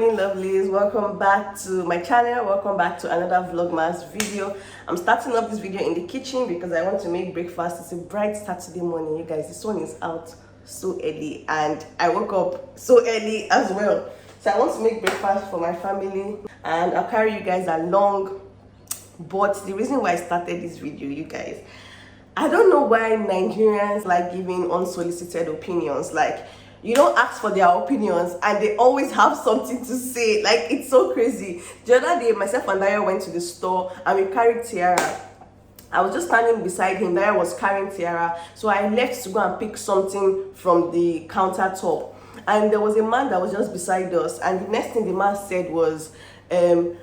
morning, lovelies. Welcome back to my channel. Welcome back to another Vlogmas video. I'm starting up this video in the kitchen because I want to make breakfast. It's a bright Saturday morning, you guys. The sun is out so early and I woke up so early as well. So I want to make breakfast for my family and I'll carry you guys along. But the reason why I started this video, you guys, I don't know why Nigerians like giving unsolicited opinions. Like, you don't ask for their opinions and they always have something to say. Like, it's so crazy. The other day, myself and Daya went to the store and we carried Tiara. I was just standing beside him. Daya was carrying Tiara. So I left to go and pick something from the countertop. And there was a man that was just beside us. And the next thing the man said was, pretty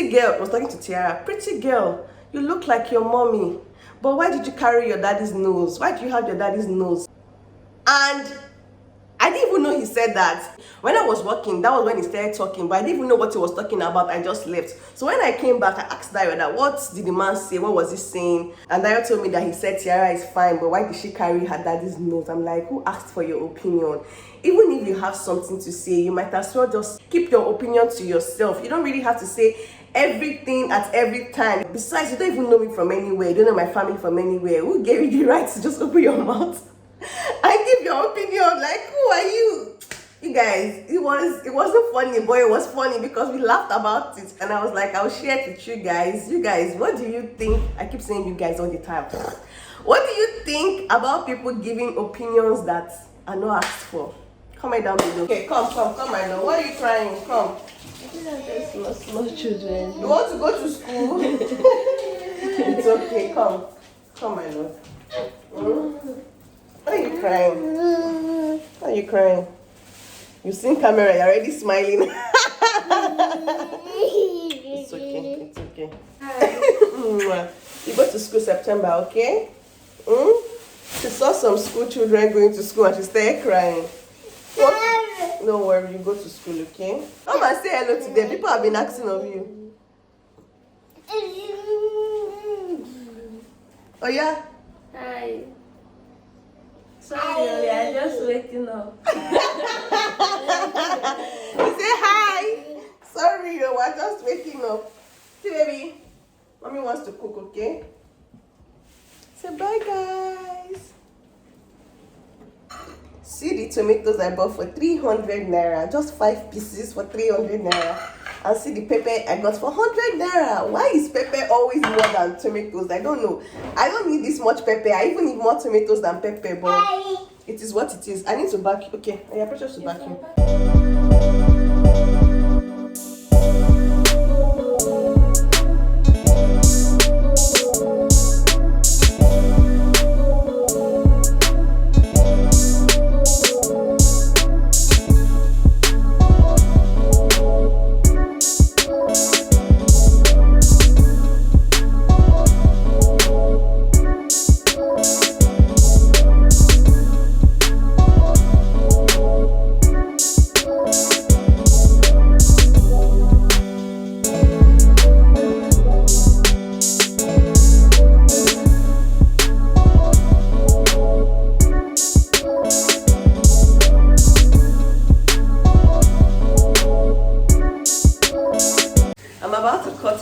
girl. I was talking to Tiara. Pretty girl, you look like your mommy. But why did you carry your daddy's nose? Why do you have your daddy's nose? And I didn't even know he said that. When I was working, that was when he started talking, but I didn't even know what he was talking about. I just left. So when I came back, I asked Dayo that, what did the man say? What was he saying? And Dayo told me that he said Tiara is fine, but why did she carry her daddy's nose? I'm like, who asked for your opinion? Even if you have something to say, you might as well just keep your opinion to yourself. You don't really have to say everything at every time. Besides, you don't even know me from anywhere. You don't know my family from anywhere. Who gave you the right to just open your mouth and give your opinion? Like, who are you? You guys, it wasn't funny, but it was funny because we laughed about it and I was like, I'll share it with you guys. You guys, what do you think? I keep saying you guys all the time. What do you think about people giving opinions that are not asked for? Comment down below. Okay, come, my love. What are you trying? Come. There's small children. You want to go to school? It's okay. Come, my love. Why are you crying? Why are you crying? You've seen camera, you're already smiling. It's okay, it's okay. You go to school September, okay? She saw some school children going to school and she started crying. No worry, you go to school, okay? Come and say hello to them. People have been asking of you. Oh yeah? Hi. Sorry, we are just waking up. You say hi. Sorry, we're just waking up. See, baby, mommy wants to cook, okay? Say bye, guys. See the tomatoes I bought for 300 naira. Just 5 pieces for 300 naira. And see the pepper I got for 100 naira. Why is pepper always more than tomatoes? I don't know. I don't need this much pepper. I even need more tomatoes than pepper, but it is what it is. I need to back you. Okay, I appreciate to back you.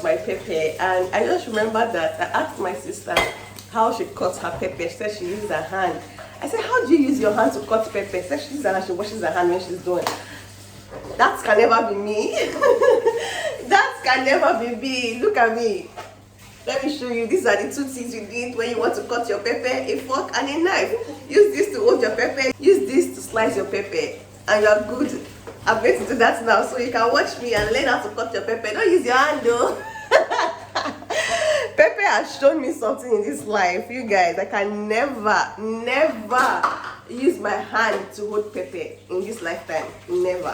My pepper, and I just remember that I asked my sister how she cuts her pepper. She said she uses her hand. I said, how do you use your hand to cut pepper? She said she uses her hand, she washes her hand when she's doing. That can never be me. That can never be me. Look at me. Let me show you. These are the 2 things you need when you want to cut your pepper: a fork and a knife. Use this to hold your pepper. Use this to slice your pepper, and you're good. I'm going to do that now so you can watch me and learn how to cut your pepper. Don't use your hand though. Pepper has shown me something in this life, you guys. I can never use my hand to hold pepper in this lifetime. Never.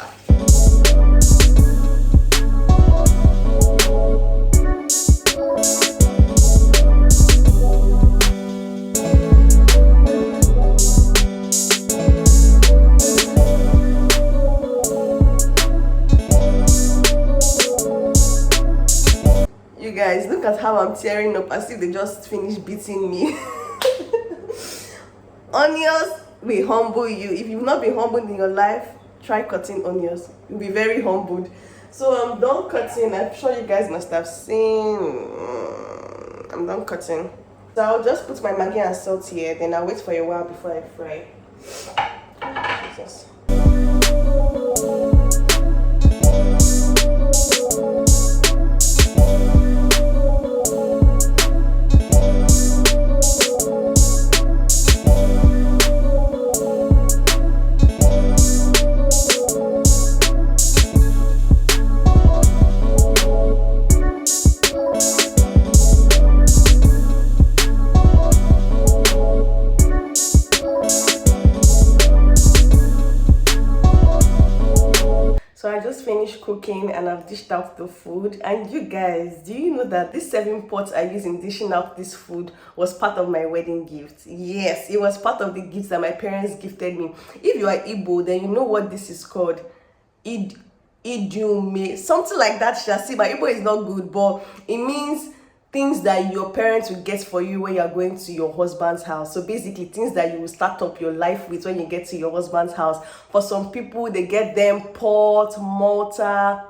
Guys, look at how I'm tearing up as if they just finished beating me. Onions will humble you. If you've not been humbled in your life, try cutting onions. You'll be very humbled. So I'm done cutting. I'm sure you guys must have seen. I'm done cutting. So I'll just put my Maggi and salt here. Then I'll wait for a while before I fry. Jesus. So I just finished cooking and I've dished out the food. And you guys, do you know that this serving pot I use in dishing out this food was part of my wedding gift? Yes, it was part of the gifts that my parents gifted me. If you are Igbo, then you know what this is called. Idume, something like that. Shall see, but Igbo is not good, but it means things that your parents will get for you when you are going to your husband's house. So basically things that you will start up your life with when you get to your husband's house. For some people, they get them pot, mortar,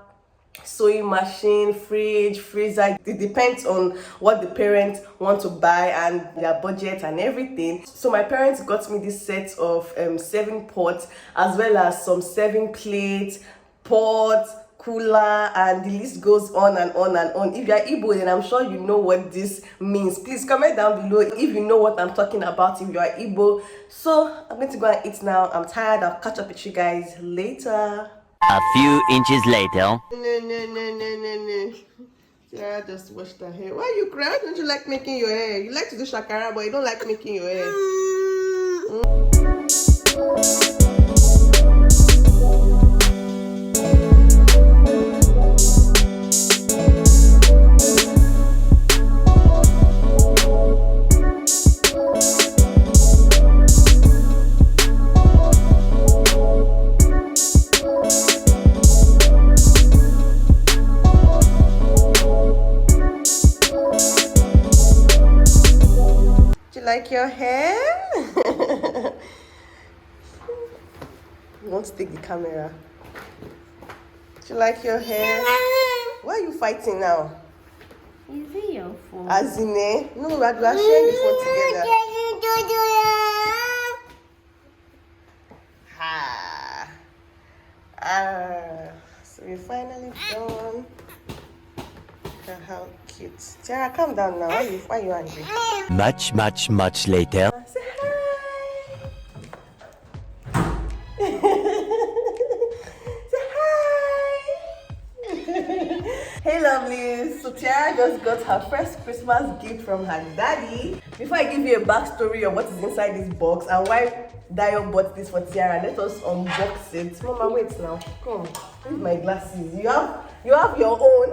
sewing machine, fridge, freezer. It depends on what the parents want to buy and their budget and everything. So my parents got me this set of serving pots, as well as some serving plates, pots, cooler, and the list goes on and on and on. If you are Igbo, then I'm sure you know what this means. Please comment down below if you know what I'm talking about, if you are Igbo. So I'm going to go and eat now. I'm tired. I'll catch up with you guys later. A few inches later. No. Tiara just washed her hair. Why are you crying? Why don't you like making your hair? You like to do shakara, but you don't like making your hair. Like your hair? You want to take the camera? Do you like your hair? Why are you fighting now? Is it your phone? Azine? No, we are sharing the phone together. So we're finally done. Look at how cute. Tiara, calm down now. Why are you angry? Much later. Say hi. Say hi. Hey lovelies. So Tiara just got her first Christmas gift from her daddy. Before I give you a backstory of what is inside this box and why Dio bought this for Tiara, let us unbox it. Mama, wait now. Come. Where's my glasses? You have your own.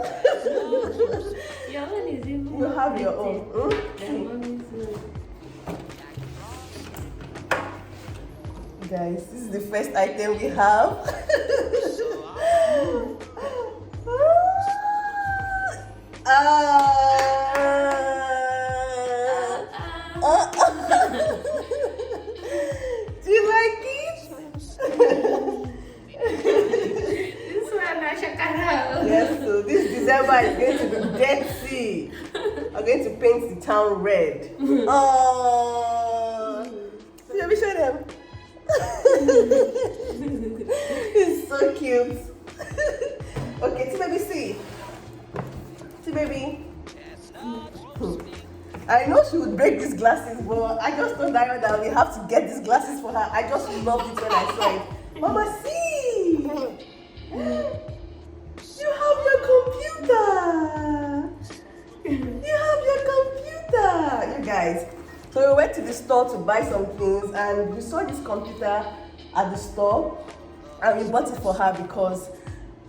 Your own is even. You have your own. Guys, this is the first item we have. Do you like it? This one, Shakara. Yes, so this December is going to be Dead Sea. I'm going to paint the town red. Oh, see, let me show them. It's so cute. Okay, see baby, see. See baby. I know she would break these glasses, but I just told Dio that we have to get these glasses for her. I just loved it when I saw it. Mama, see. You have your computer. You have your computer. You guys. So we went to the store to buy some things and we saw this computer at the store and we bought it for her because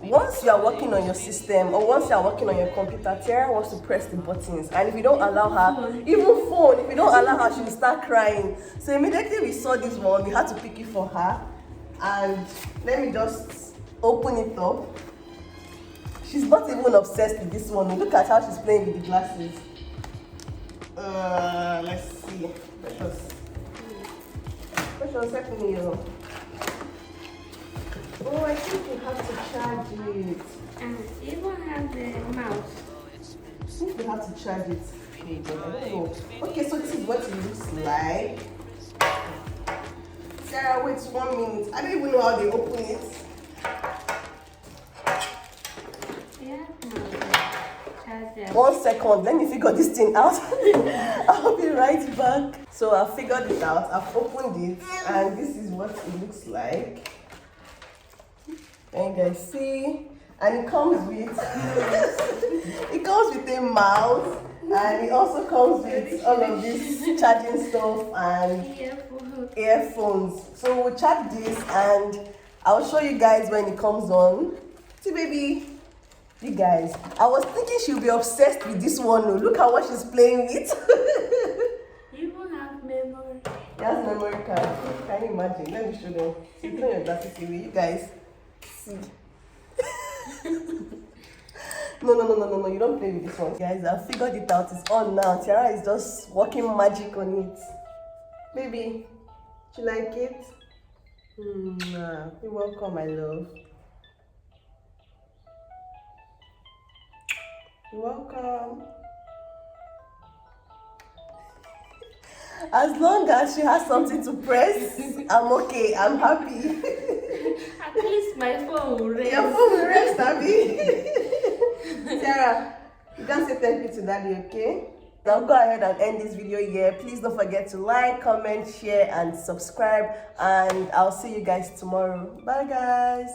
once you are working on your system or once you are working on your computer, Tiara wants to press the buttons, and if you don't allow her, even phone, if you don't allow her, she will start crying. So immediately we saw this one, we had to pick it for her. And let me just open it up. She's not even obsessed with this one. Look at how she's playing with the glasses. Let's see. Precious, help me. Oh, I think you have to charge it. Even have the mouse. I think you have to charge it. Okay, but I don't know. Okay, so this is what it looks like. Sarah, wait 1 minute. I don't even know how they open it. Yeah, no. 1 second, let me figure this thing out. I'll be right back. So I figured it out. I've opened it, and this is what it looks like. Can you guys see? And it comes with a mouse, and it also comes with all of this charging stuff and earphones. So we'll charge this, and I'll show you guys when it comes on. See, baby. You guys, I was thinking she'll be obsessed with this one. Oh, look at what she's playing with. You will have memory. It has memory card. Can you imagine? Let me show them. See, turn your glasses away. You guys, see. No. You don't play with this one. Guys, I figured it out. It's on now. Tiara is just working magic on it. Baby, do you like it? You're welcome, my love. You're welcome. As long as she has something to press, I'm okay. I'm happy. At least my phone will rest. Your phone will rest, Abby. Sarah, you can say thank you to Daddy, okay? Now go ahead and end this video here. Please don't forget to like, comment, share, and subscribe. And I'll see you guys tomorrow. Bye, guys.